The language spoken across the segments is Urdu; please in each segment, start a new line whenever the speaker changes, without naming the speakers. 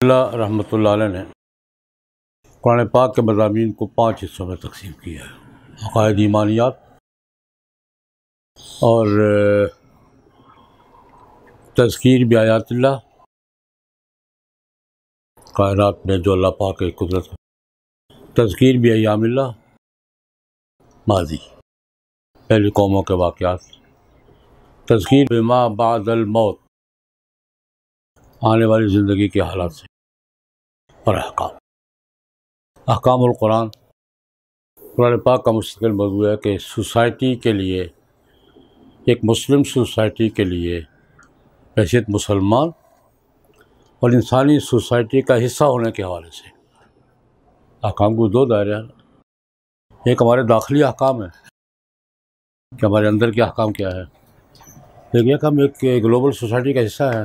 اللہ رحمۃ اللہ علیہ نے قرآن پاک کے مضامین کو 5 حصوں میں تقسیم کیا ہے: عقائد ایمانیات اور تذکیر بآیات اللہ، کائنات میں جو اللہ پاک کی قدرت ہے، تذکیر بایام اللہ، ماضی پہلی قوموں کے واقعات، تذکیر بما بعد الموت، آنے والی زندگی کے حالات سے، اور احکام القرآن۔ قرآن پاک کا مستقل موضوع ہے کہ سوسائٹی کے لیے، ایک مسلم سوسائٹی کے لیے حیثیت مسلمان اور انسانی سوسائٹی کا حصہ ہونے کے حوالے سے احکام کو 2 دائرے ہیں۔ ایک ہمارے داخلی احکام ہے کہ ہمارے اندر کے احکام کیا ہے، لیکن ایک ہم ایک گلوبل سوسائٹی کا حصہ ہے،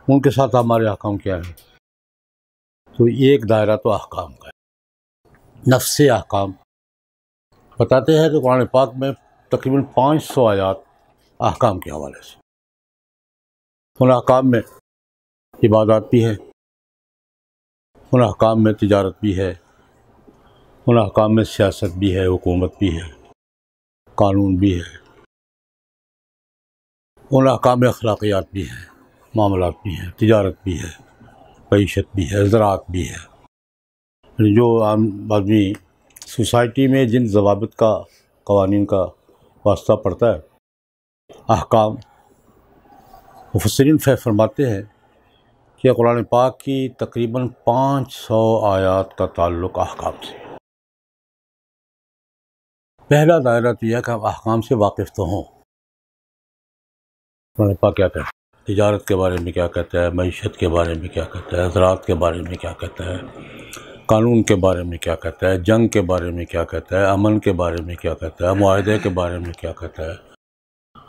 ان کے ساتھ ہمارے احکام کیا ہیں۔ تو ایک دائرہ تو احکام کا ہے۔ نفس احکام بتاتے ہیں کہ قرآن پاک میں تقریباً 500 آیات احکام کے حوالے سے۔ ان احکام میں عبادات بھی ہے، ان احکام میں تجارت بھی ہے، ان احکام میں سیاست بھی ہے، حکومت بھی ہے، قانون بھی ہے، ان احکام میں اخلاقیات بھی ہیں، معاملات بھی ہیں، تجارت بھی ہے، معیشت بھی ہے، زراعت بھی ہے۔ جو عام آدمی سوسائٹی میں جن ضوابط کا، قوانین کا واسطہ پڑتا ہے، احکام، مفسرین فرماتے ہیں کہ قرآن پاک کی تقریباً 500 آیات کا تعلق احکام سے۔ پہلا دائرہ تو یہ ہے کہ ہم احکام سے واقف تو ہوں۔ قرآن پاک کیا کہتا ہے، تجارت کے بارے میں کیا کہتا ہے، معیشت کے بارے میں کیا کہتا ہے، زراعت کے بارے میں کیا کہتا ہے، قانون کے بارے میں کیا کہتا ہے، جنگ کے بارے میں کیا کہتا ہے، امن کے بارے میں کیا کہتا ہے، معاہدے کے بارے میں کیا کہتا ہے،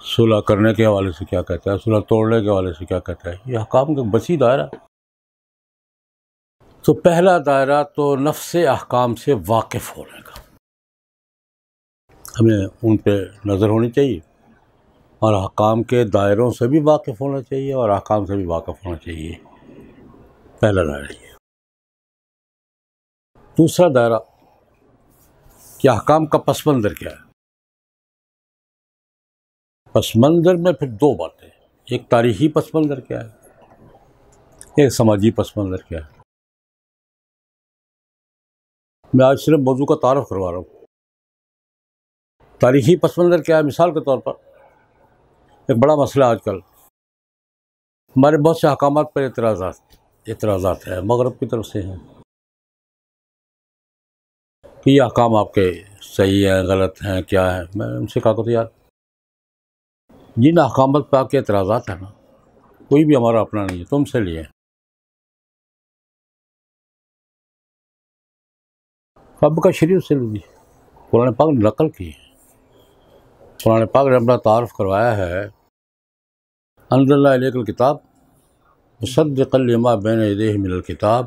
صلح کرنے کے حوالے سے کیا کہتا ہے، صلح توڑنے کے حوالے سے کیا کہتا ہے۔ یہ احکام کا وسیع دائرہ۔ تو پہلا دائرہ تو نفس احکام سے واقف ہونے کا، ہمیں ان پہ نظر ہونی چاہیے، اور احکام کے دائروں سے بھی واقف ہونا چاہیے، اور احکام سے بھی واقف ہونا چاہیے۔ پہلا دائرہ یہ۔ دوسرا دائرہ کہ احکام کا پس منظر کیا ہے۔ پس منظر میں پھر 2 باتیں، ایک تاریخی پس منظر کیا ہے، ایک سماجی پس منظر کیا ہے۔ میں آج صرف موضوع کا تعارف کروا رہا ہوں۔ تاریخی پس منظر کیا ہے؟ مثال کے طور پر ایک بڑا مسئلہ آج کل ہمارے بہت سے احکامات پر اعتراضات ہیں، مغرب کی طرف سے ہیں کہ یہ احکام آپ کے صحیح ہیں، غلط ہیں، کیا ہے۔ میں ان سے کہا کہ یار جن احکامات پہ آپ کے اعتراضات ہیں نا، کوئی بھی ہمارا اپنا نہیں ہے، تم سے لیے اب کا شریف سے لیجیے، قرآن پاک نے نقل کی ہے۔ قرآن پاک نے اپنا تعارف کروایا ہے، انزلنا الیک الکتاب مصدقا لما بین یدیہ من الکتاب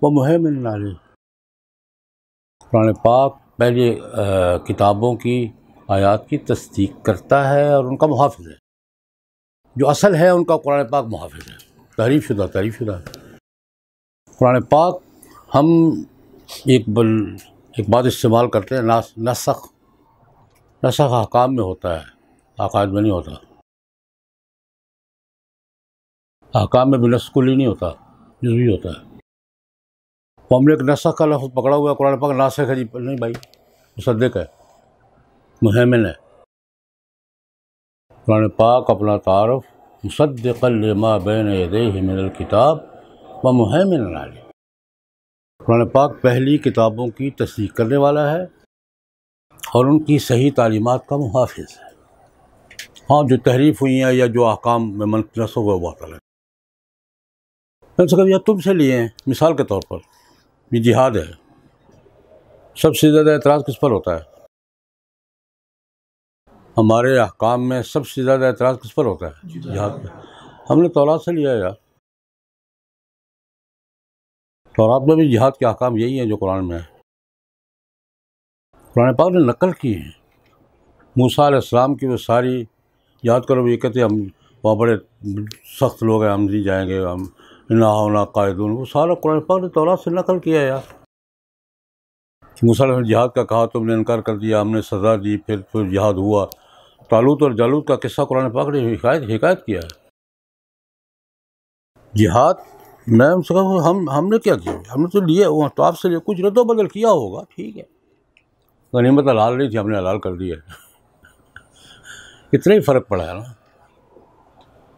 ومہیمنا علیہ۔ قرآن پاک پہلی کتابوں کی آیات کی تصدیق کرتا ہے اور ان کا محافظ ہے۔ جو اصل ہے ان کا قرآن پاک محافظ ہے، تحریف شدہ ہے۔ قرآن پاک ہم ایک بات استعمال کرتے ہیں، نسخ احکام میں ہوتا ہے، عقائد میں نہیں ہوتا۔ احکام میں بھی نسخ کلی نہیں ہوتا، جزوی ہوتا ہے۔ وہ ہم نے ایک نسخ کا لفظ پکڑا ہوا ہے، قرآن پاک ناسخ ہے نہیں بھائی، مصدق ہے، مہیمن ہے۔ قرآن پاک اپنا تعارف مصدقا لما بین یدیہ من الکتاب ومہیمنا علیہ، قرآن پاک پہلی کتابوں کی تصدیق کرنے والا ہے اور ان کی صحیح تعلیمات کا محافظ ہے۔ ہاں جو تحریف ہوئی ہیں یا جو احکام میں نسخ ہوئے وہ الگ ہے۔ میں سے کہا تم سے لیے ہیں، مثال کے طور پر یہ جہاد ہے، سب سے زیادہ اعتراض کس پر ہوتا ہے؟ ہمارے احکام میں سب سے زیادہ اعتراض کس پر ہوتا ہے؟ جہاد پہ۔ ہم نے تورات سے لیا ہے یار، تورات میں بھی جہاد کے احکام یہی ہیں جو قرآن میں ہے۔ قرآن پاک نے نقل کی ہے، موسیٰ علیہ السلام کی وہ ساری، یاد کرو یہ کہتے ہم وہاں بڑے سخت لوگ ہیں، ہم نہیں جائیں گے، ہم انا ہونا قائدون، وہ سارا قرآن پاک نے تورات سے نقل کیا ہے یار. موسیٰ علیہ السلام نے جہاد کا کہا، تم نے انکار کر دیا، ہم نے سزا دی، پھر جہاد ہوا. طالوت اور جالوت کا قصہ قرآن پاک نے حکایت کیا ہے. جہاد میں ان سے کہا ہم نے کیا کیا، ہم نے تو لیا، تو آپ سے کچھ رد و بدل کیا ہوگا، ٹھیک ہے، غنیمت حلال نہیں تھی، ہم نے حلال کر دی ہے. اتنا ہی فرق پڑا ہے نا.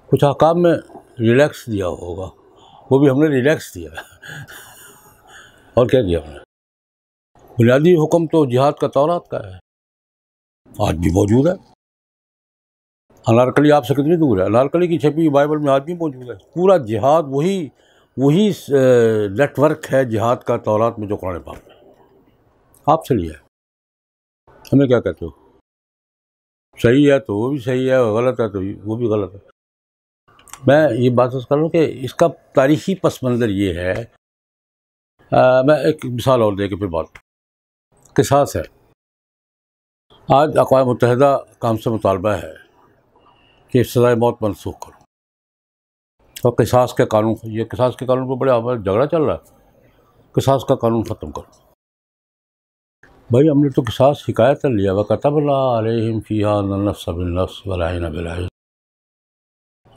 کچھ احکام میں ریلیکس دیا ہوگا، وہ بھی ہم نے ریلیکس دیا ہے. اور کیا کیا ہم نے؟ بنیادی حکم تو جہاد کا تورات کا ہے، آج بھی موجود ہے. انارکلی آپ سے کتنی دور ہے؟ انارکلی کی چھپی ہوئی بائبل میں آج بھی موجود ہے. پورا جہاد وہی نیٹ ورک ہے جہاد کا تورات میں جو قرآن پاک میں آپ سے لیا ہے. ہمیں کیا کہتے ہو؟ صحیح ہے تو وہ بھی صحیح ہے، غلط ہے تو وہ بھی غلط ہے. میں یہ بات کر رہا ہوں کہ اس کا تاریخی پس منظر یہ ہے. میں ایک مثال اور دے کے پھر بات. قصاص ہے. آج اقوام متحدہ کا ہم سے مطالبہ ہے کہ سزائے موت منسوخ کرو، اور قصاص کے قانون، یہ قصاص کے قانون پہ بڑے جھگڑا چل رہا ہے، قصاص کا قانون ختم کرو. بھائی ہم نے تو قصاص حکایت کر لیا، وَكَتَبْنَا عَلَيْهِمْ فِيهَا أَنَّ النَّفْسَ بِالنَّفْسِ وَالْعَيْنَ بِالْعَيْنِ.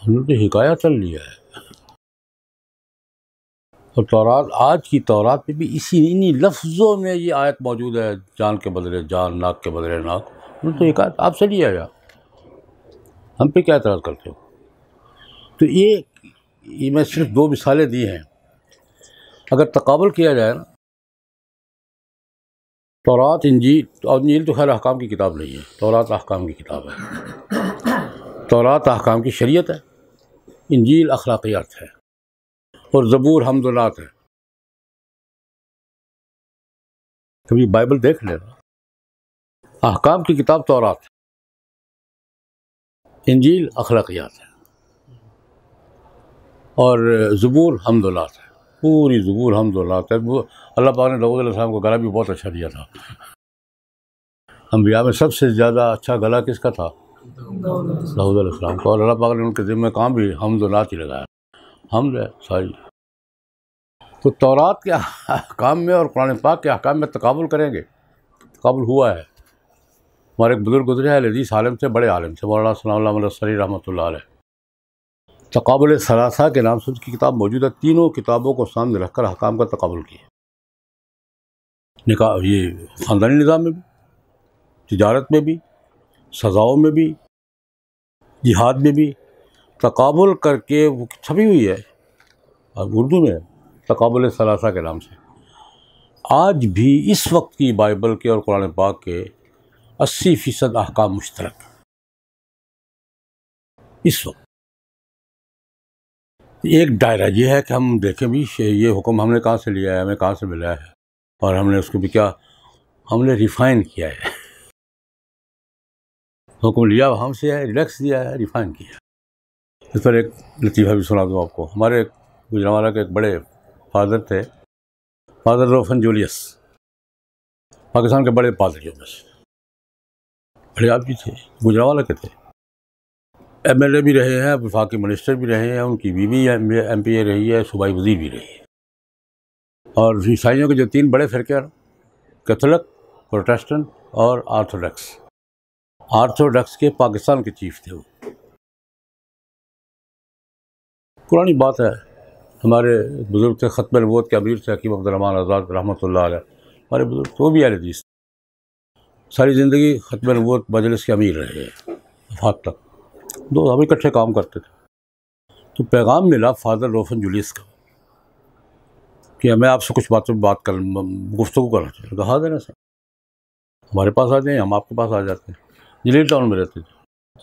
ہم نے تو حکایت کر لیا ہے. اور تورات، آج کی تورات میں بھی انہی لفظوں میں یہ آیت موجود ہے، جان کے بدلے جان، ناک کے بدلے ناک. ہم نے تو حکایت آپ سے لیا ہے، ہم پہ کیا اعتراض کرتے ہو؟ تو یہ میں صرف 2 مثالیں دی ہیں. اگر تقابل کیا جائے نا، تورات انجیل تو خیر احکام کی کتاب نہیں ہے، تورات احکام کی کتاب ہے. تورات احکام کی شریعت ہے، انجیل اخلاقیات ہے، اور زبور حمد و نعت ہے. کبھی بائبل دیکھ لینا، احکام کی کتاب تورات، انجیل اخلاقیات ہے، اور زبور حمد و نعت ہے. پوری زبور حمد و نعت ہے. اللہ پاک نے داؤد علیہ السلام کو گلا بھی بہت اچھا دیا تھا. انبیاء میں سب سے زیادہ اچھا گلا کس کا تھا؟ داؤد علیہ السلام کو. اور اللہ پاک نے ان کے ذمہ کام بھی حمد و نعت ہی لگایا. حمد ہے ساری. تو تورات کے احکام میں اور قرآن پاک کے احکام میں تقابل کریں گے. تقابل ہوا ہے. ہمارے ایک بزرگ گزرے ہیں لذیذ عالم سے، بڑے عالم سے، مولانا ثناء اللہ علیہ السری رحمۃ اللہ علیہ. تقابل ثلاثہ کے نام سے اس کی کتاب موجود ہے. تینوں کتابوں کو سامنے رکھ کر احکام کا تقابل کیا. نکاح، یہ خاندانی نظام میں بھی، تجارت میں بھی، سزاؤں میں بھی، جہاد میں بھی تقابل کر کے وہ چھپی ہوئی ہے اردو میں، تقابل ثلاثہ کے نام سے. آج بھی اس وقت کی بائبل کے اور قرآن پاک کے 80% احکام مشترک اس وقت. ایک دائرہ یہ ہے کہ ہم دیکھیں بھی یہ حکم ہم نے کہاں سے لیا ہے، ہمیں کہاں سے ملا ہے، اور ہم نے اس کو بھی کیا، ہم نے ریفائن کیا ہے. حکم لیا ہم سے ہے، ریلیکس دیا ہے، ریفائن کیا ہے. اس پر ایک لطیفہ بھی سنا دوں آپ کو. ہمارے گجرانوالہ کے ایک بڑے فادر تھے، فادر روفن جولیس، پاکستان کے بڑے پادریوں میں سے، بڑے آدمی تھے، گجرانوالہ کے تھے. ایم ایل اے بھی رہے ہیں، وفاقی منسٹر بھی رہے ہیں، ان کی بیوی ایم پی اے رہی ہے، صوبائی وزیر بھی رہی ہے. اور عیسائیوں کے جو 3 بڑے فرقے ہیں، کیتھولک، پروٹیسٹنٹ اور آرتھوڈکس کے پاکستان کے چیف تھے وہ. پرانی بات ہے. ہمارے بزرگ تھے، ختم نبوت کے امیر تھے حکیم عبدالرحمٰن آزاد رحمۃ اللہ علیہ. ہمارے بزرگ وہ بھی اہل حدیث، ساری زندگی ختم نبوت مجلس کے امیر رہے ہیں وفات تک. ہم اکٹھے کام کرتے تھے. تو پیغام ملا فادر روفن جولیس کا کہ میں آپ سے کچھ گفتگو کرنا چاہتا ہوں. کہا دینا سر، ہمارے پاس آ جائیں، ہم آپ کے پاس آ جاتے ہیں. جلیل ٹاؤن میں رہتے تھے،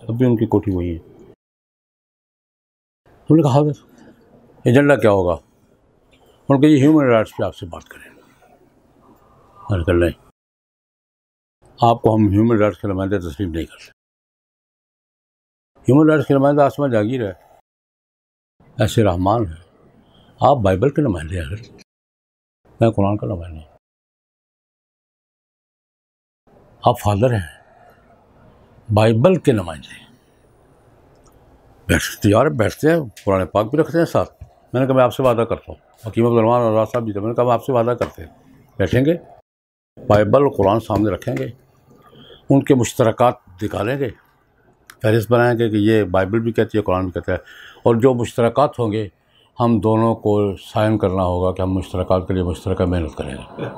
اب بھی ان کی کوٹھی وہی ہے. انہوں نے کہا حاضر، ایجنڈا کیا ہوگا؟ انہوں نے کہا یہ ہیومن رائٹس پہ آپ سے بات کریں. میں نے کہا نہیں، آپ کو ہم ہیومن رائٹس کے نمائندے تسلیم نہیں کرتے. ہیومن رائٹس کے نمائندہ آسما جاگیر ہے، ایسے رحمان ہے. آپ بائبل کے نمائندے ہیں، میں قرآن کا نمائندہ ہوں. آپ فادر ہیں، بائبل کے نمائندے ہیں. بیٹھتے ہیں، قرآن پاک بھی رکھتے ہیں ساتھ. میں نے کہا میں آپ سے وعدہ کرتا ہوں، حکیم عبدالرحمٰن اور راز صاحب بھی تھے، میں نے کہا ہم آپ سے وعدہ کرتے ہیں، بیٹھیں گے، بائبل اور قرآن سامنے رکھیں گے، ان کے مشترکات نکالیں گے، فہرست بنائیں گے کہ یہ بائبل بھی کہتی ہے، قرآن بھی کہتا ہے، اور جو مشترکات ہوں گے ہم دونوں کو سائن کرنا ہوگا کہ ہم مشترکات کے لیے مشترکہ محنت کریں گے۔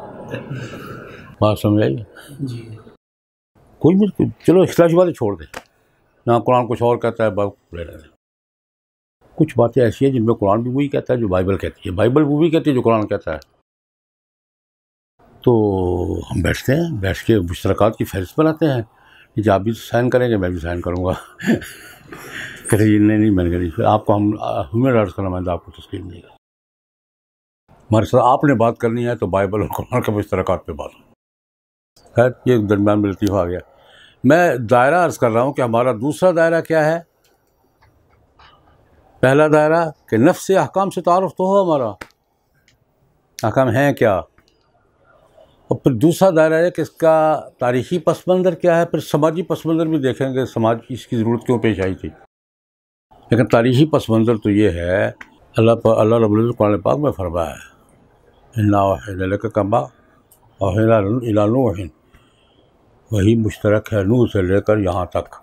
بات سمجھ آئی؟ کوئی بھی چلو اختلافی باتیں چھوڑ دیں، یہاں قرآن کچھ اور کہتا ہے، لے لیں۔ کچھ باتیں ایسی ہیں جن میں قرآن بھی وہی کہتا ہے جو بائبل کہتی ہے، بائبل وہ بھی کہتی ہے جو قرآن کہتا ہے، تو ہم بیٹھتے ہیں، بیٹھ کے مشترکات کی فہرست بناتے ہیں کہ آپ بھی سائن کریں گے، میں بھی سائن کروں گا۔ کہتے نہیں میں نے کہا پھر آپ کو ہمیں رائٹس کا نمائندہ آپ کو تسلیم نہیں ہے، ہمارے ساتھ آپ نے بات کرنی ہے تو بائبل اور قرآن کے مشترکات پہ بات ہو۔ خیر یہ درمیان میں لطیفہ آ گیا۔ میں دائرہ عرض کر رہا ہوں کہ ہمارا دوسرا دائرہ کیا ہے؟ پہلا دائرہ کہ نفس احکام سے تعارف تو ہو، ہمارا احکام ہیں کیا، اور پھر دوسرا دائرہ ہے کہ اس کا تاریخی پس منظر کیا ہے، پھر سماجی پس منظر بھی دیکھیں گے، سماج کی اس کی ضرورت کیوں پیش آئی تھی۔ لیکن تاریخی پس منظر تو یہ ہے، اللہ رب العزت قرآن پاک میں فرمایا ہے انا اوحینا الیک کما اوحینا الی نوح، وہی مشترک ہے نوح سے لے کر یہاں تک،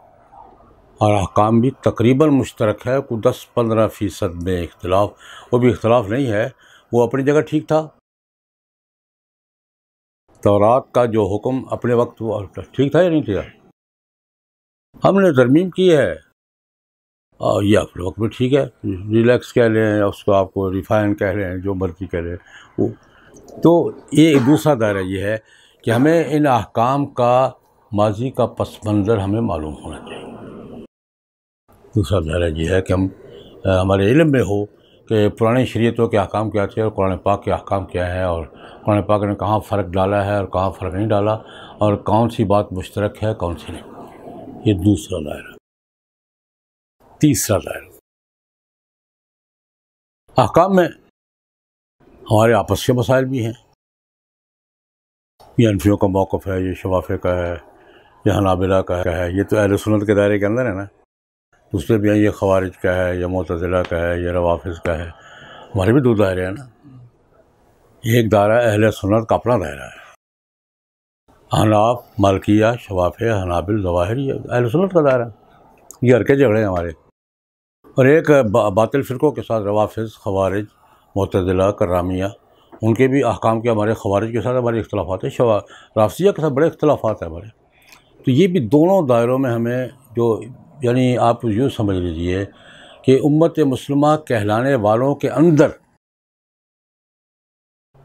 اور احکام بھی تقریباً مشترک ہے، کوئی 10-15% میں اختلاف، وہ بھی اختلاف نہیں ہے، وہ اپنی جگہ ٹھیک تھا۔ تورات کا جو حکم اپنے وقت وہ ٹھیک تھا یا نہیں تھا؟ ہم نے ترمیم کی ہے، اور یہ اپنے وقت میں ٹھیک ہے، ریلیکس کہہ لیں یا اس کو آپ کو ریفائن کہہ لیں، جو مرضی کہہ لیں وہ۔ تو یہ دوسرا دائرہ یہ ہے کہ ہمیں ان احکام کا ماضی کا پس منظر ہمیں معلوم ہونا چاہیے۔ دوسرا دائرہ یہ ہے کہ ہمارے علم میں ہو کہ پرانی شریعتوں کے احکام کیا تھے اور قرآن پاک کے احکام کیا ہے، اور قرآن پاک نے کہاں فرق ڈالا ہے اور کہاں فرق نہیں ڈالا، اور کون سی بات مشترک ہے کون سی نہیں۔ یہ دوسرا دائرہ۔ تیسرا دائرہ احکام میں ہمارے آپس کے مسائل بھی ہیں، یہ حنفیوں کا موقف ہے، یہ شوافیہ کا ہے، یہ حنابلہ کا ہے، یہ تو اہل سنت کے دائرے کے اندر ہے نا۔ دوسرے بھی ہیں، یہ خوارج کا ہے، یہ معتزلہ کا ہے، یہ روافض کا ہے، ہمارے بھی دو دائرے ہیں نا۔ ایک دائرہ اہل سنت کا اپنا دائرہ ہے، احناف، مالکیہ، شوافیہ، حنابل، ظواہر، یہ اہل سنت کا دائرہ ہے، یہ ہر کے جھگڑے ہیں ہمارے۔ اور ایک باطل فرقوں کے ساتھ روافض، خوارج، معتزلہ، کرامیہ، ان کے بھی احکام کے، ہمارے خوارج کے ساتھ ہمارے اختلافات ہیں، رافضیہ کے ساتھ بڑے اختلافات ہیں ہمارے۔ تو یہ بھی دونوں دائروں میں ہمیں جو، یعنی آپ یوں سمجھ لیجئے کہ امت مسلمہ کہلانے والوں کے اندر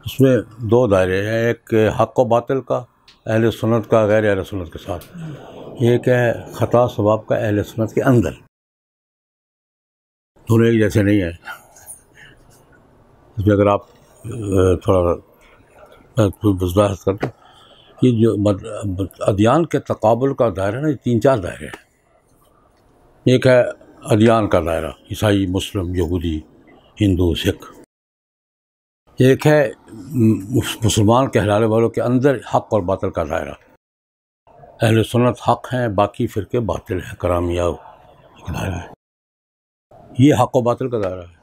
اس میں دو دائرے ہیں، ایک حق و باطل کا اہل سنت کا غیر اہل سنت کے ساتھ، ایک ہے خطا ثواب کا اہل سنت کے اندر۔ دونوں ایک جیسے نہیں ہیں۔ اس میں اگر آپ تھوڑا وضاحت کرتے، یہ جو ادیان کے تقابل کا دائرہ نا، یہ 3-4 دائرے ہیں۔ ایک ہے ادیان کا دائرہ، عیسائی، مسلم، یہودی، ہندو، سکھ۔ ایک ہے مسلمان کہلانے والوں کے اندر حق اور باطل کا دائرہ، اہل سنت حق ہیں، باقی فرقے باطل ہیں، کرامیہ کا دائرہ ہے، یہ حق و باطل کا دائرہ ہے۔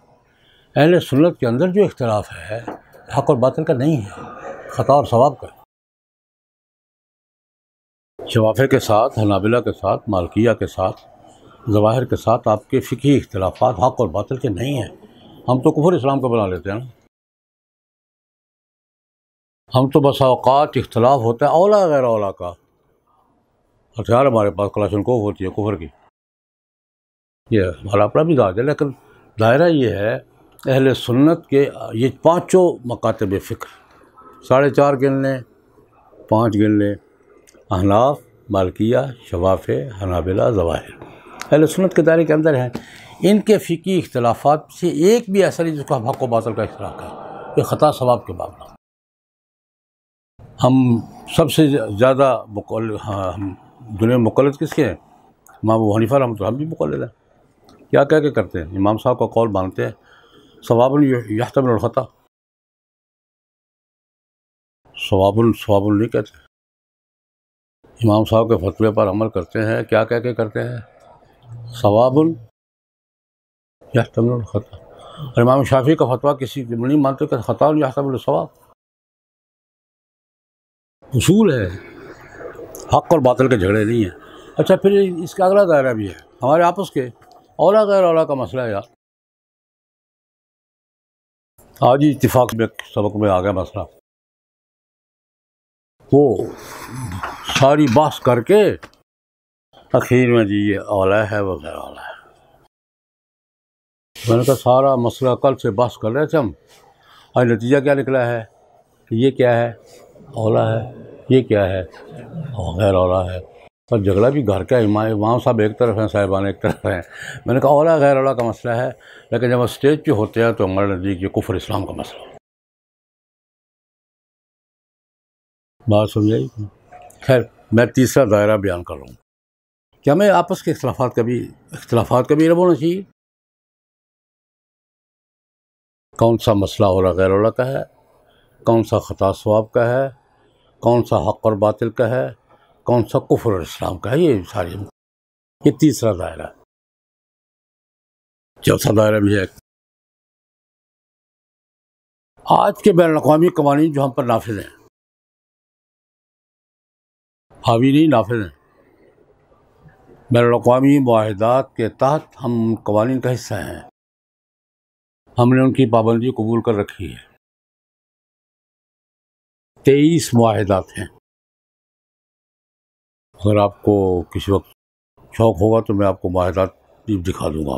اہل سنت کے اندر جو اختلاف ہے حق اور باطل کا نہیں ہے، خطا اور ثواب کا ہے۔ شوافیہ کے ساتھ، حنابلہ کے ساتھ، مالکیہ کے ساتھ، ظواہر کے ساتھ آپ کے فقہی اختلافات حق اور باطل کے نہیں ہیں۔ ہم تو کفر اسلام کا بنا لیتے ہیں نا، ہم تو بس اوقات اختلاف ہوتا ہے اولا غیر اولا کا، ہتھیار ہمارے پاس کلاشنکوف ہوتی ہے کفر کی، یہ ہمارا اپنا بھی داد ہے۔ لیکن دائرہ یہ ہے اہل سنت کے، یہ 5 مکاتب فکر، 4.5 گن لیں، 5 گن لیں، احناف، مالکیہ، شوافیہ، حنابلہ، ظواہر، اہل سنت کے دائرے کے اندر ہیں۔ ان کے فقہی اختلافات سے ایک بھی ایسا نہیں جس کو ہم حق و باطل کا اختلاف ہے، یہ خطا ثواب کے معاملہ۔ ہم سب سے زیادہ ہم دنیا میں مقلد کس کے ہیں؟ امام ابو حنیفہ رحمۃ اللہ، ہم بھی مقلد ہیں۔ کیا کہہ کے کرتے ہیں؟ امام صاحب کا قول مانتے ہیں، ثواب یحتمل الخطا، ثواب نہیں کہتے، امام صاحب کے فتوے پر عمل کرتے ہیں، کیا کہہ کے کرتے ہیں؟ ثواب یحتمل الخطا، اور امام شافعی کا فتویٰ کسی نہیں مانتے کہ خطا یحسب الصواب، اصول ہے، حق اور باطل کے جھگڑے نہیں ہیں۔ اچھا پھر اس کا اگلا دائرہ بھی ہے ہمارے آپس کے اولا غیر اولا کا مسئلہ ہے یار۔ آج ہی اتفاق میں سبق میں آ گیا مسئلہ، وہ ساری بحث کر کے اخیر میں جی یہ اولا ہے وہ غیر اولا ہے۔ میں نے کہا سارا مسئلہ کل سے بحث کر رہے تھے ہم، آج نتیجہ کیا نکلا ہے کہ یہ کیا ہے اولا ہے، یہ کیا ہے غیر اولا ہے۔ اور جھگڑا بھی گھر کا ہے، امام صاحب ایک طرف ہیں، صاحبان ایک طرف ہیں۔ میں نے کہا اولا غیر اولا کا مسئلہ ہے، لیکن جب اسٹیج پہ ہوتے ہیں تو ہمارے نزدیک یہ کفر اسلام کا مسئلہ ہے۔ بات سمجھائی؟ خیر میں تیسرا دائرہ بیان کر رہا ہوں کہ ہمیں آپس کے اختلافات کا بھی علم ہونا چاہیے، کون سا مسئلہ اولا غیر اولا کا ہے، کون سا خطا ثواب کا ہے، کون سا حق اور باطل کا ہے، کون سا کفر اور اسلام کا ہے، یہ تیسرا دائرہ ہے۔ چوتھا دائرہ بھی ہے آج کے بین الاقوامی قوانین جو ہم پر نافذ ہیں، حاوی نہیں نافذ ہیں، بین الاقوامی معاہدات کے تحت ہم ان قوانین کا حصہ ہیں، ہم نے ان کی پابندی قبول کر رکھی ہے۔ 23 معاہدات ہیں، اگر آپ کو کسی وقت شوق ہوگا تو میں آپ کو معاہدات دکھا دوں گا۔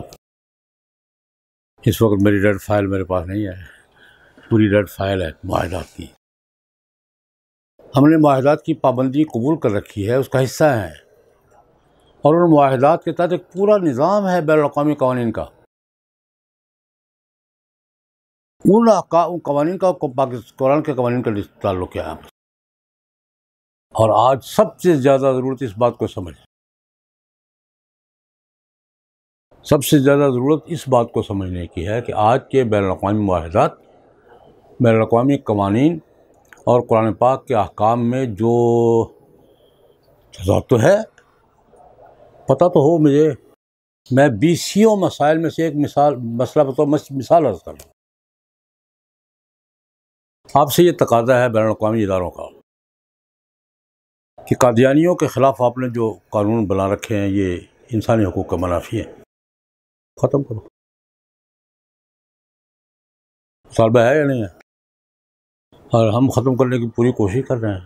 اس وقت میری ریڈ فائل میرے پاس نہیں ہے، پوری ریڈ فائل ہے معاہدات کی۔ ہم نے معاہدات کی پابندی قبول کر رکھی ہے، اس کا حصہ ہیں، اور ان معاہدات کے تحت ایک پورا نظام ہے بین الاقوامی قوانین کا۔ ان قوانین کا قرآن کے قوانین کا تعلق کیا ہے؟ اور آج سب سے زیادہ ضرورت اس بات کو اس بات کو سمجھنے کی ہے کہ آج کے بین الاقوامی معاہدات، بین الاقوامی قوانین اور قرآن پاک کے احکام میں جو تضاد تو ہے، پتہ تو ہو مجھے، میں 20 مسائل میں سے ایک مسئلہ بطور مثال عرض کر رہا ہوں۔ آپ سے یہ تقاضا ہے بین الاقوامی اداروں کا کہ قادیانیوں کے خلاف آپ نے جو قانون بنا رکھے ہیں یہ انسانی حقوق کا منافی ہے، ختم کرو۔ مطالبہ ہے یا نہیں ہے؟ اور ہم ختم کرنے کی پوری کوشش کر رہے ہیں،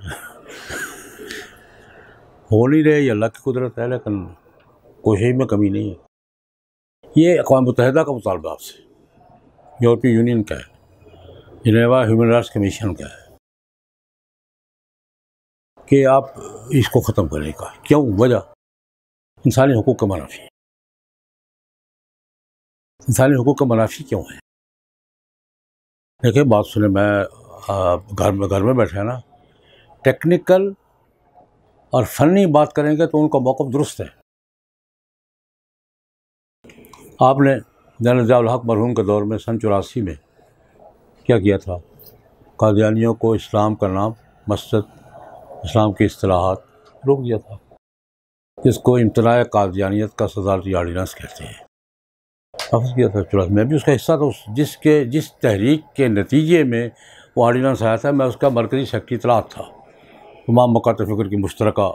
ہو نہیں رہے، یہ اللہ کی قدرت ہے، لیکن کوشش میں کمی نہیں ہے۔ یہ اقوام متحدہ کا مطالبہ آپ سے، یورپی یونین کا ہے، جنیوا ہیومن رائٹس کمیشن کا ہے کہ آپ اس کو ختم کرنے کا۔ کیوں؟ وجہ انسانی حقوق کا منافی ہے۔ انسانی حقوق کا منافی کیوں ہے؟ دیکھیں بات سنیں، میں گھر میں بیٹھے ہیں نا، ٹیکنیکل اور فنی بات کریں گے تو ان کا موقف درست ہے۔ آپ نے جنرل ضیاء الحق مرحوم کے دور میں سن 84 میں کیا کیا تھا؟ قادیانیوں کو اسلام کا نام، مسجد، اسلام کی اصطلاحات روک دیا تھا، جس کو امتناع قادیانیت کا صدارتی آرڈیننس کہتے ہیں، حفظ کیا تھا 84۔ میں بھی اس کا حصہ تھا، جس تحریک کے نتیجے میں وہ آرڈیننس آیا تھا، میں اس کا مرکزی سیکرٹری اطلاعات تھا۔ تمام مکاتب فکر کی مشترکہ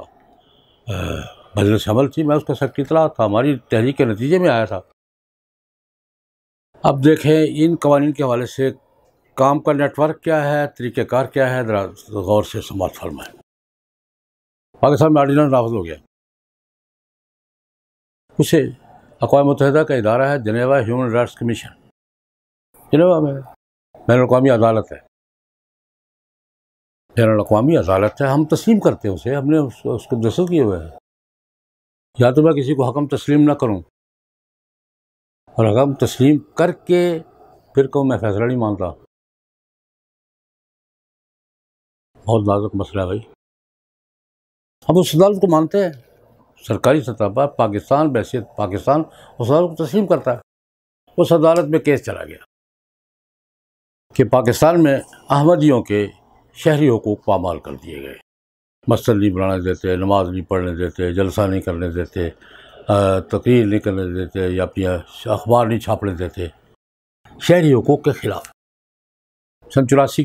مجلس عمل تھی، میں اس کا سیکرٹری اطلاعات تھا، ہماری تحریک کے نتیجے میں آیا تھا۔ اب دیکھیں ان قوانین کے حوالے سے کام کا نیٹ ورک کیا ہے، طریقہ کار کیا ہے، ذرا غور سے سماعت فرمائیں۔ پاکستان میں آرڈیننس نافذ ہو گیا، اسے اقوام متحدہ کا ادارہ ہے Geneva human rights commission, Geneva میں بین الاقوامی عدالت ہے، بین الاقوامی عدالت ہے، ہم تسلیم کرتے ہیں اسے، ہم نے اس کو دستخط کیے ہوئے ہیں۔ یا تو میں کسی کو حکم تسلیم نہ کروں، اور حکم تسلیم کر کے پھر کہوں میں فیصلہ نہیں مانتا، بہت نازک مسئلہ ہے بھائی۔ اب اس عدالت کو مانتے ہیں، سرکاری سطح پر پاکستان بحیثیت پاکستان اس عدالت کو تسلیم کرتا ہے۔ اس عدالت میں کیس چلا گیا کہ پاکستان میں احمدیوں کے شہری حقوق پامال کر دیے گئے، مسجد نہیں بنانے دیتے، نماز نہیں پڑھنے دیتے، جلسہ نہیں کرنے دیتے، تقریر نہیں کرنے دیتے، یا اپنی اخبار نہیں چھاپنے دیتے۔ شہری حقوق کے خلاف. سن 84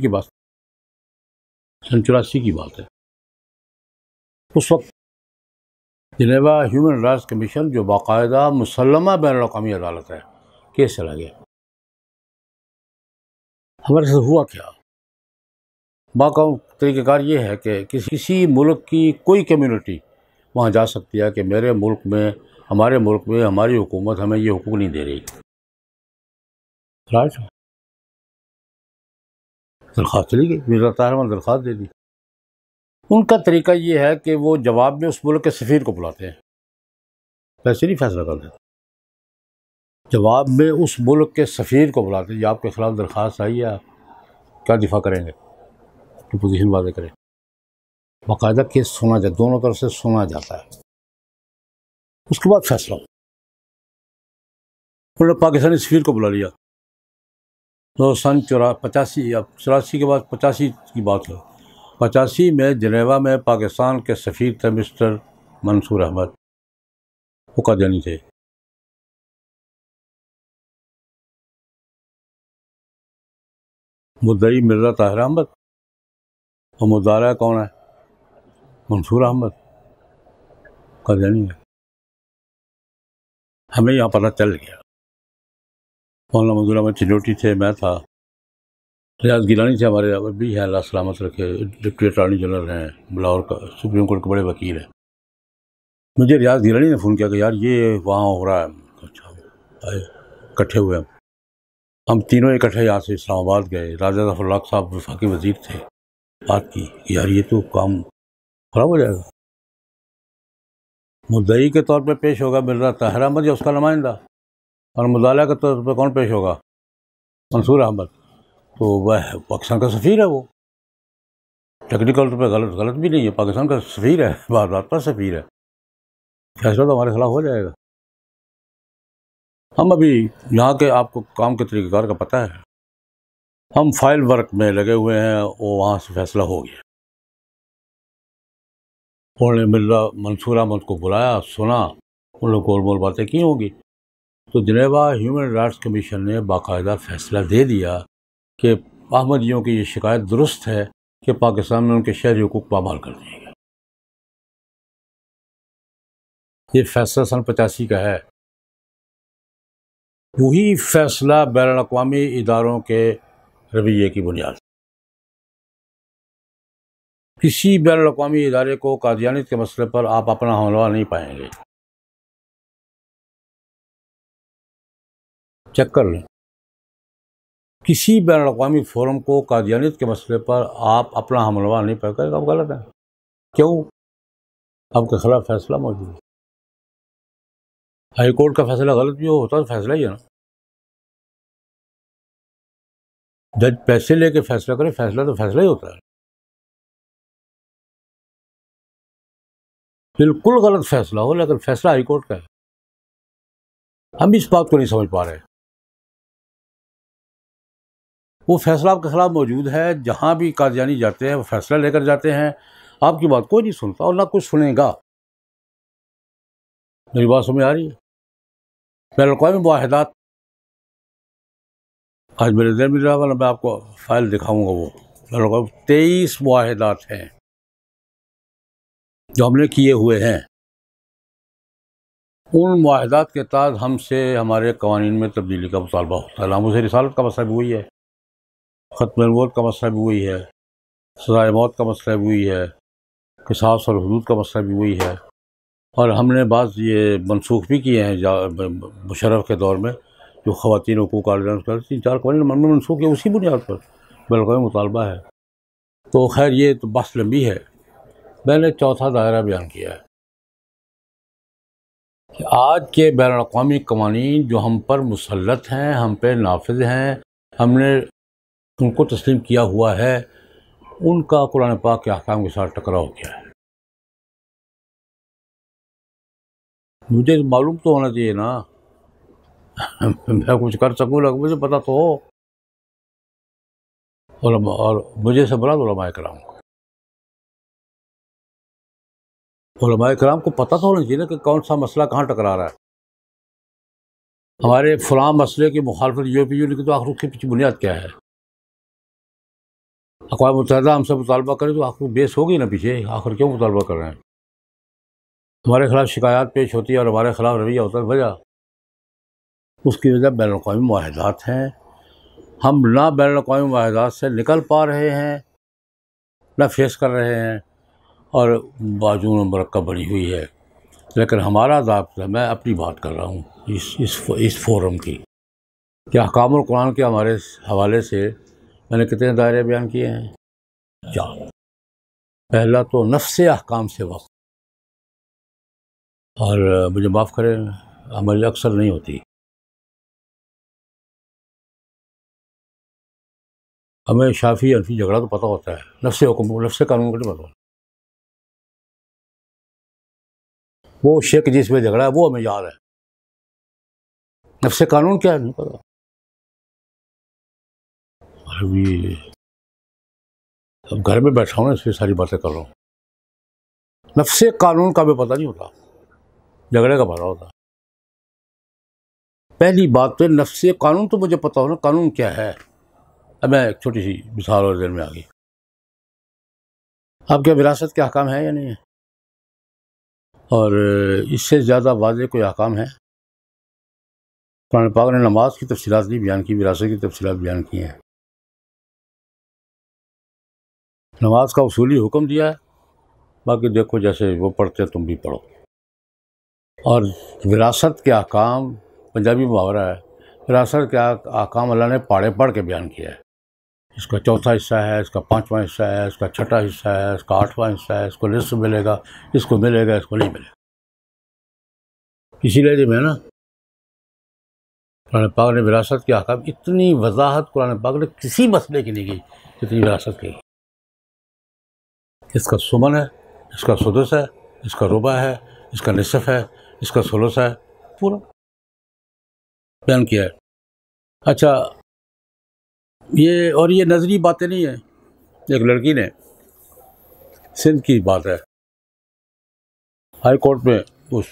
کی بات ہے. اس وقت جنیوا ہیومن رائٹس کمیشن جو باقاعدہ مسلمہ بین الاقوامی عدالت ہے، کیس چلا گیا. ہمارے ساتھ ہوا کیا؟ باقاعدہ طریقہ کار یہ ہے کہ کسی ملک کی کوئی کمیونٹی وہاں جا سکتی ہے کہ ہمارے ملک میں ہماری حکومت ہمیں یہ حقوق نہیں دے رہی. رائٹ، درخواست چلی گئی، مرزا طاہر احمد درخواست دے دی. ان کا طریقہ یہ ہے کہ وہ جواب میں اس ملک کے سفیر کو بلاتے ہیں، ویسے نہیں فیصلہ کرتے. جواب میں اس ملک کے سفیر کو بلاتے ہیں، یہ آپ کے خلاف درخواست آئی ہے، آپ کیا دفاع کریں گے، تو پوزیشن واضح کریں. باقاعدہ کیس سنا جاتا، دونوں طرف سے سنا جاتا ہے. اس کے بعد فیصلہ انہوں نے پاکستانی سفیر کو بلا لیا. تو سن 84 کے بعد 85 کی بات ہے. 85 میں جنیوا میں پاکستان کے سفیر تھے مسٹر منصور احمد، وہ قادیانی تھے. مدعی مرزا طاہر احمد اور مدعا کون ہے؟ منصور احمد، قادیانی ہے. ہمیں یہاں پتہ چل گیا. مولانا منظور احمد چنوٹی تھے، میں تھا، ریاض گیلانی تھے ہمارے بھی ہیں، اللہ سلامت رکھے، ڈپٹی اٹارنی جنرل ہیں بلاور کا، سپریم کورٹ کے بڑے وکیل ہیں. مجھے ریاض گیلانی نے فون کیا کہ یار یہ وہاں ہو رہا ہے. اچھا، آئے اکٹھے ہوئے ہم تینوں اکٹھے یہاں سے اسلام آباد گئے. راجہ ظفر اللہ صاحب وفاقی وزیر تھے. بات کی یار یہ تو کام خراب ہو جائے گا. مدعی کے طور پہ پیش ہوگا مرزا طاہر احمد یا اس کا نمائندہ، اور مدعا کے طور پہ کون پیش ہوگا؟ منصور احمد. تو وہ پاکستان کا سفیر ہے، وہ ٹیکنیکل طور پہ غلط بھی نہیں ہے، پاکستان کا سفیر ہے، بات پر سفیر ہے. فیصلہ تو ہمارے خلاف ہو جائے گا. ہم ابھی یہاں کے آپ کو کام کے طریقہ کار کا پتہ ہے، ہم فائل ورک میں لگے ہوئے ہیں. وہ وہاں سے فیصلہ ہو گیا. انہوں نے مرزا منصور احمد کو بلایا، سنا، ان لوگ گول مول باتیں کی ہوں گی. تو جنیوا ہیومن رائٹس کمیشن نے باقاعدہ فیصلہ دے دیا کہ احمدیوں کی یہ شکایت درست ہے کہ پاکستان میں ان کے شہری حقوق پامال کر دیے گئے. یہ فیصلہ سن 85 کا ہے. وہی فیصلہ بین الاقوامی اداروں کے رویے کی بنیاد. کسی بین الاقوامی ادارے کو قادیانیت کے مسئلے پر آپ اپنا حملہ نہیں پائیں گے. چیک کر لیں، کسی بین الاقوامی فورم کو قادیانیت کے مسئلے پر آپ اپنا حملہ نہیں پائیں گے. آپ غلط ہیں. کیوں؟ آپ کے خلاف فیصلہ موجود ہے. ہائی کورٹ کا فیصلہ غلط بھی ہوتا تو فیصلہ ہی ہے نا. جج پیسے لے کے فیصلہ کرے، فیصلہ تو فیصلہ ہی ہوتا ہے. بالکل غلط فیصلہ ہو لیکن فیصلہ ہائی کورٹ کا ہے. ہم اس بات کو نہیں سمجھ پا رہے. وہ فیصلہ آپ کے خلاف موجود ہے. جہاں بھی قادیانی جاتے ہیں وہ فیصلہ لے کر جاتے ہیں. آپ کی بات کوئی نہیں سنتا اور نہ کچھ سنے گا. میری بات سمجھ آ رہی ہے؟ بین الاقوامی معاہدات آج میرے ذہن میں رہا، میں آپ کو فائل دکھاؤں گا. وہ بین الاقوامی 23 معاہدات ہیں جو ہم نے کیے ہوئے ہیں. ان معاہدات کے تحت ہم سے ہمارے قوانین میں تبدیلی کا مطالبہ ہوتا ہے. ناموس رسالت کا مسئلہ بھی وہی ہے، ختم نبوت کا مسئلہ بھی وہی ہے، سزائے موت کا مسئلہ بھی وہی ہے، قصاص اور حدود کا مسئلہ بھی وہی ہے. اور ہم نے بعض یہ منسوخ بھی کیے ہیں مشرف کے دور میں، جو خواتین حقوق عالم 3-4 قوانین منسوخ ہے اسی بنیاد پر بین الاقوامی مطالبہ ہے. تو خیر یہ تو بحث لمبی ہے. میں نے چوتھا دائرہ بیان کیا ہے کہ آج کے بین الاقوامی قوانین جو ہم پر مسلط ہیں، ہم پہ نافذ ہیں، ہم نے ان کو تسلیم کیا ہوا ہے، ان کا قرآن پاک کے احکام کے ساتھ ٹکراؤ کیا ہے. مجھے معلوم تو ہونا چاہیے نا. میں کچھ کر سکوں لیکن مجھے پتا تو ہو. اور مجھے سے مراد علماء کرام کو، علماء کرام کو پتہ تو ہونا چاہیے نا کہ کون سا مسئلہ کہاں ٹکرا رہا ہے. ہمارے فلاں مسئلے کی مخالفت یورپی یونین کی تو آخر اس کے پیچھے بنیاد کیا ہے؟ اقوام متحدہ ہم سے مطالبہ کرے تو آخر بیس ہوگی نا پیچھے، آخر کیوں مطالبہ کر رہے ہیں؟ ہمارے خلاف شکایات پیش ہوتی ہے اور ہمارے خلاف رویہ ہوتا ہے، وجہ اس کی وجہ بین الاقوامی معاہدات ہیں. ہم نہ بین الاقوامی معاہدات سے نکل پا رہے ہیں، نہ فیس کر رہے ہیں، اور باجون مرکب بڑی ہوئی ہے. لیکن ہمارا ضابطہ، میں اپنی بات کر رہا ہوں اس فورم کی، کہ احکام القرآن کے ہمارے حوالے سے میں نے کتنے دائرے بیان کیے ہیں؟ 4. پہلا تو نفس احکام سے وقت، اور مجھے معاف کریں عمل اکثر نہیں ہوتی. ہمیں شافی حنفی جھگڑا تو پتہ ہوتا ہے، نفس حکم نفس قانون کو نہیں پتہ. وہ شیخ جس میں جھگڑا ہے وہ ہمیں یاد ہے، نفس قانون کیا ہے نہیں پتہ. ابھی اب گھر میں بیٹھا ہوں نا، اس پہ ساری باتیں کر رہا ہوں. نفس قانون کا بھی پتہ نہیں ہوتا، جھگڑے کا پتہ ہوتا. پہلی بات تو نفس قانون تو مجھے پتہ ہونا قانون کیا ہے. اب میں ایک چھوٹی سی مثال اور ذہن میں آ گئی. آپ کے وراثت کے احکام ہیں یا نہیں ہیں؟ اور اس سے زیادہ واضح کوئی احکام ہے؟ قرآن پاک نے نماز کی تفصیلات نہیں بیان کی، وراثت کی تفصیلات بیان کی ہیں. نماز کا اصولی حکم دیا ہے، باقی دیکھو جیسے وہ پڑھتے تم بھی پڑھو. اور وراثت کے احکام، پنجابی محاورہ ہے، وراثت کے احکام اللہ نے پاڑے پڑھ کے بیان کیا ہے. اس کا چوتھا حصہ ہے، اس کا پانچواں حصہ ہے، اس کا چھٹا حصہ ہے، اس کا آٹھواں حصہ ہے، اس کو نصف ملے گا، اس کو ملے گا، اس کو نہیں ملے گا. اسی لیے میں نا قرآن پاک نے وراثت کے احکام اتنی وضاحت قرآن پاک نے کسی مسئلے کی نہیں کی جتنی وراثت کی. اس کا سمن ہے، اس کا سدس ہے، اس کا ربع ہے، اس کا نصف ہے، اس کا ثلث ہے، پورا بیان کیا ہے. اچھا یہ نظری باتیں نہیں ہیں. ایک لڑکی نے، سندھ کی بات ہے، ہائی کورٹ میں اس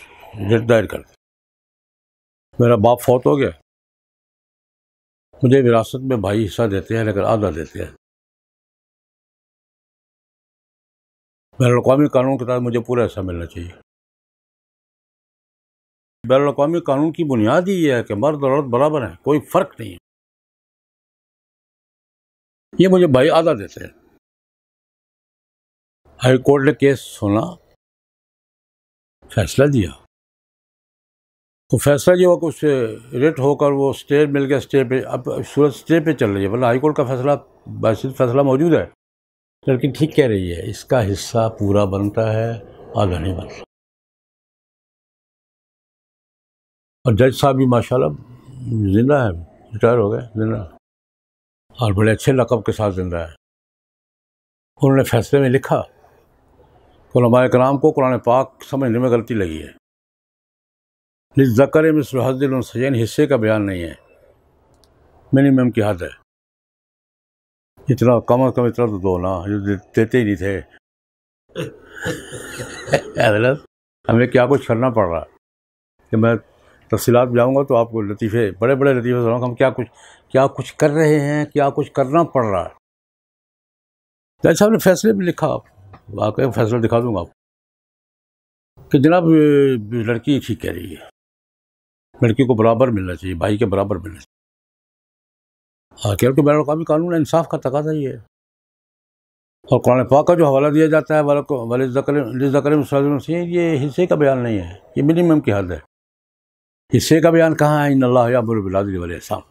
رٹ دائر کر دی، میرا باپ فوت ہو گیا، مجھے وراثت میں بھائی حصہ دیتے ہیں لیکن آدھا دیتے ہیں. بین الاقوامی قانون کے تحت مجھے پورا حصہ ملنا چاہیے. بین الاقوامی قانون کی بنیاد ہی یہ ہے کہ مرد اور عورت برابر ہیں، کوئی فرق نہیں ہے. یہ مجھے بھائی آدھا دیتے ہیں. ہائی کورٹ نے کیس سنا، فیصلہ دیا. تو فیصلہ یہ ہوا کہ اس سے ریٹ ہو کر وہ اسٹے مل گیا. اسٹے پہ اب صورت اسٹے پہ چل رہی ہے، ورنہ ہائی کورٹ کا فیصلہ باعث فیصلہ موجود ہے. لیکن ٹھیک کہہ رہی ہے، اس کا حصہ پورا بنتا ہے، آدھا نہیں بنتا. اور جج صاحب بھی ماشاءاللہ زندہ ہے، ریٹائر ہو گئے، زندہ، اور بڑے اچھے لقب کے ساتھ زندہ ہے. انہوں نے فیصلے میں لکھا کہ علماء کرام کو قرآن پاک سمجھنے میں غلطی لگی ہے. للذکر مثل حظ الانثیین حصے کا بیان نہیں ہے، منیمم کی حد ہے. اتنا کم از کم اتنا تو دو نا، جو دیتے ہی نہیں تھے. حضرت ہمیں کیا کچھ کرنا پڑ رہا ہے کہ میں تفصیلات میں جاؤں گا تو آپ کو لطیفے، بڑے بڑے لطیفے سناؤں گا. ہم کیا کچھ کر رہے ہیں، کیا کچھ کرنا پڑ رہا ہے. جج صاحب نے فیصلے میں لکھا، واقعی فیصلہ دکھا دوں گا آپ کہ جناب لڑکی ٹھیک کہہ رہی ہے، لڑکی کو برابر ملنا چاہیے، بھائی کے برابر ملنا چاہیے. کیونکہ بین الاقوامی قانون انصاف کا تقاضا ہی ہے. اور قرآن پاک کا جو حوالہ دیا جاتا ہے للذکر مثل حظ الانثیین، یہ حصے کا بیان نہیں ہے، یہ منیمم کی حد ہے. حصے کا بیان کہاں ہے؟ ان اللہ یامر بالعدل والاحسان.